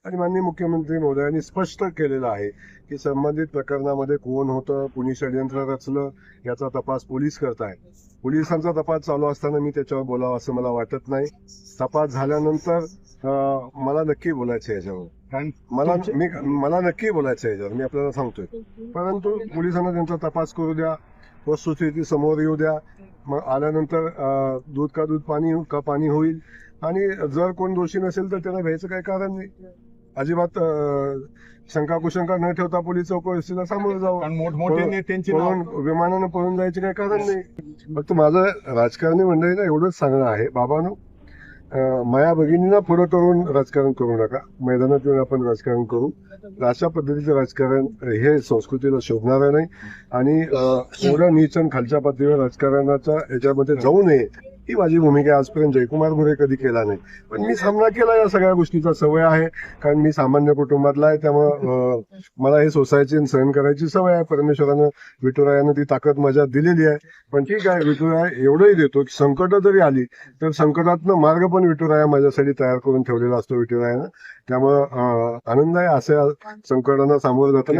आणि माननीय मुख्यमंत्री महोदयांनी स्पष्ट केलेलं आहे की संबंधित प्रकरणामध्ये कोण होतं, कुणी षडयंत्र रचलं, याचा तपास पोलीस करताय. पोलिसांचा तपास चालू असताना मी त्याच्यावर बोलावं असं मला वाटत नाही. तपास झाल्यानंतर मला नक्की बोलायचं याच्यावर, मला नक्की बोलायचं याच्यावर, मी आपल्याला सांगतोय. परंतु पोलिसांना त्यांचा तपास करू द्या, वस्तुस्थिती समोर येऊ द्या. मग आल्यानंतर दूध का दूध, पाणी का पाणी होईल. आणि जर कोण दोषी नसेल तर त्याला भ्यायचं काही कारण नाही. अजिबात शंका कुशंका न ठेवता पोलीस चौकशीला सामोरं जावं. मोठमोठे नेत्यांची विमानानं पळून जायचे काही कारण नाही. फक्त माझं राजकारणी मंडळीला एवढंच सांगणं आहे, बाबांनो, माया भगिनींना पुढं करून राजकारण करू नका. मैदानात येऊन आपण राजकारण करू. अशा पद्धतीचं राजकारण हे संस्कृतीला शोभणारं नाही. आणि एवढं नीच आणि खालच्या पातळीवर राजकारणाच्या याच्यामध्ये जाऊ नये, ही माझी भूमिका. आजपर्यंत जयकुमार मोरे कधी केला नाही, पण मी सामना केला या सगळ्या गोष्टीचा. सवय आहे, कारण मी सामान्य कुटुंबातला आहे. त्यामुळं मला हे सोसायची आणि सहन करायची सवय आहे. परमेश्वरानं, विठुरायानं ती ताकद माझ्यात दिलेली आहे. पण ठीक आहे, विठुराया एवढंही देतो की संकट जरी आली तर संकटातनं मार्ग पण विठुराया माझ्यासाठी तयार करून ठेवलेला असतो विठुरायानं. त्यामुळं आनंद आहे अशा संकटांना सामोरं जाताना.